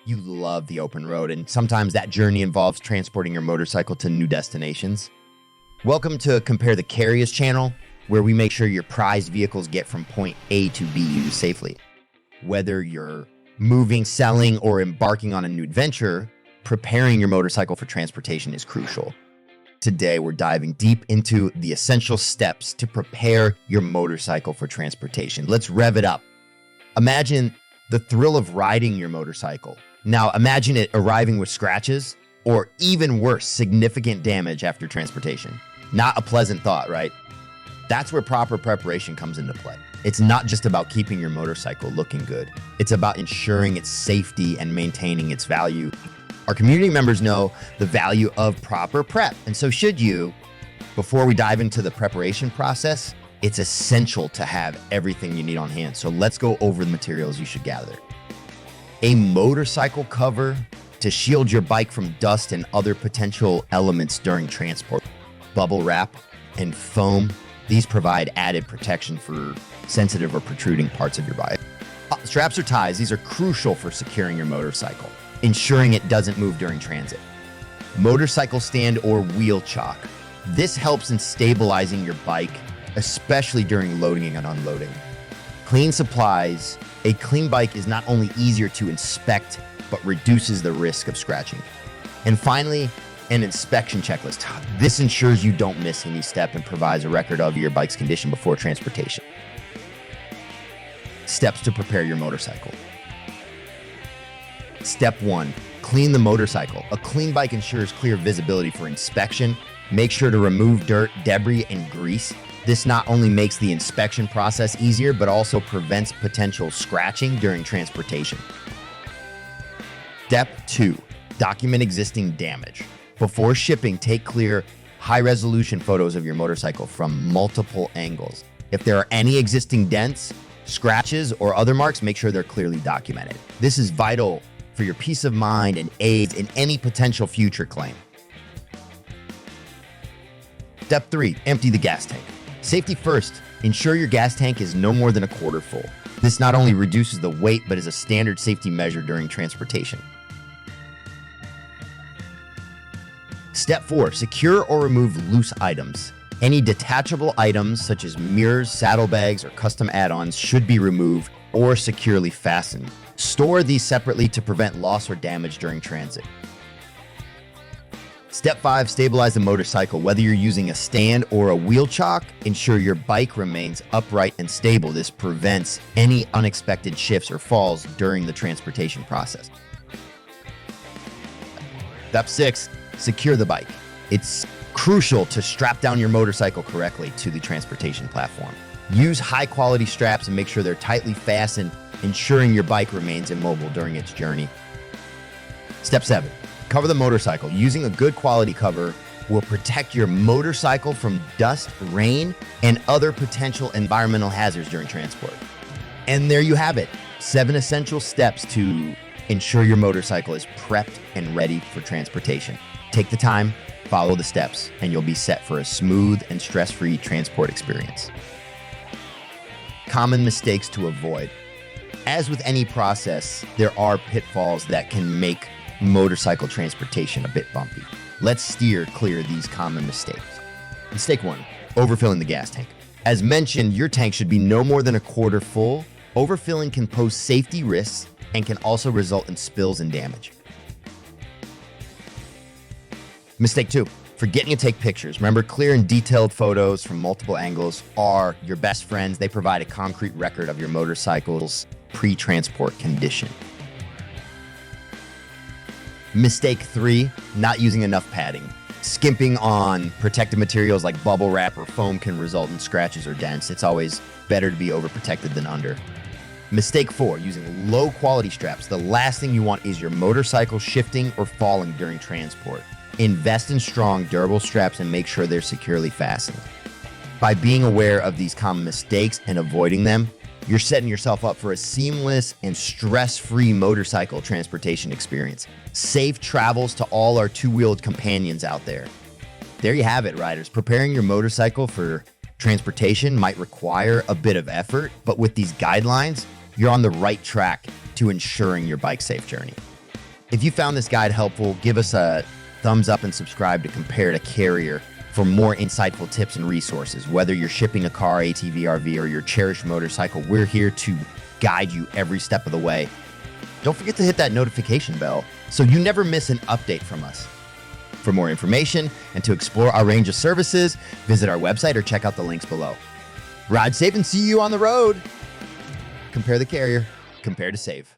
You love the open road, and sometimes that journey involves transporting your motorcycle to new destinations. Welcome to Compare the Carriers channel, where we make sure your prized vehicles get from point A to B safely. Whether you're moving, selling, or embarking on a new adventure, preparing your motorcycle for transportation is crucial. Today, we're diving deep into the essential steps to prepare your motorcycle for transportation. Let's rev it up. Imagine the thrill of riding your motorcycle. Now, imagine it arriving with scratches or even worse, significant damage after transportation. Not a pleasant thought, right? That's where proper preparation comes into play. It's not just about keeping your motorcycle looking good. It's about ensuring its safety and maintaining its value. Our community members know the value of proper prep, and so should you. Before we dive into the preparation process, it's essential to have everything you need on hand. So let's go over the materials you should gather. A motorcycle cover to shield your bike from dust and other potential elements during transport. Bubble wrap and foam. These provide added protection for sensitive or protruding parts of your bike. Straps or ties. These are crucial for securing your motorcycle, ensuring it doesn't move during transit. Motorcycle stand or wheel chock. This helps in stabilizing your bike, especially during loading and unloading. Clean supplies. A clean bike is not only easier to inspect, but reduces the risk of scratching. And finally, an inspection checklist. This ensures you don't miss any step and provides a record of your bike's condition before transportation. Steps to prepare your motorcycle. Step 1, clean the motorcycle. A clean bike ensures clear visibility for inspection. Make sure to remove dirt, debris, and grease. This not only makes the inspection process easier, but also prevents potential scratching during transportation. Step 2, document existing damage. Before shipping, take clear, high-resolution photos of your motorcycle from multiple angles. If there are any existing dents, scratches, or other marks, make sure they're clearly documented. This is vital for your peace of mind and aids in any potential future claim. Step 3, empty the gas tank. Safety first, ensure your gas tank is no more than a quarter full. This not only reduces the weight, but is a standard safety measure during transportation. Step 4, secure or remove loose items. Any detachable items such as mirrors, saddlebags, or custom add-ons should be removed or securely fastened. Store these separately to prevent loss or damage during transit. Step 5, stabilize the motorcycle. Whether you're using a stand or a wheel chock, ensure your bike remains upright and stable. This prevents any unexpected shifts or falls during the transportation process. Step 6, secure the bike. It's crucial to strap down your motorcycle correctly to the transportation platform. Use high-quality straps and make sure they're tightly fastened, ensuring your bike remains immobile during its journey. Step 7, cover the motorcycle. Using a good quality cover will protect your motorcycle from dust, rain, and other potential environmental hazards during transport. And there you have it, 7 essential steps to ensure your motorcycle is prepped and ready for transportation. Take the time, follow the steps, and you'll be set for a smooth and stress-free transport experience. Common mistakes to avoid. As with any process, there are pitfalls that can make motorcycle transportation a bit bumpy. Let's steer clear of these common mistakes. Mistake 1, overfilling the gas tank. As mentioned, your tank should be no more than a quarter full. Overfilling can pose safety risks and can also result in spills and damage. Mistake 2, forgetting to take pictures. Remember, clear and detailed photos from multiple angles are your best friends. They provide a concrete record of your motorcycle's pre-transport condition. Mistake 3, not using enough padding. Skimping on protective materials like bubble wrap or foam can result in scratches or dents. It's always better to be overprotected than under. Mistake 4, using low quality straps. The last thing you want is your motorcycle shifting or falling during transport. Invest in strong, durable straps and make sure they're securely fastened. By being aware of these common mistakes and avoiding them, you're setting yourself up for a seamless and stress-free motorcycle transportation experience. Safe travels to all our two-wheeled companions out there. There you have it, riders. Preparing your motorcycle for transportation might require a bit of effort, but with these guidelines, you're on the right track to ensuring your bike's safe journey. If you found this guide helpful, give us a thumbs up and subscribe to Compare to Carrier for more insightful tips and resources. Whether you're shipping a car, ATV, RV, or your cherished motorcycle, we're here to guide you every step of the way. Don't forget to hit that notification bell so you never miss an update from us. For more information and to explore our range of services, visit our website or check out the links below. Ride safe and see you on the road. Compare the Carrier, compare to save.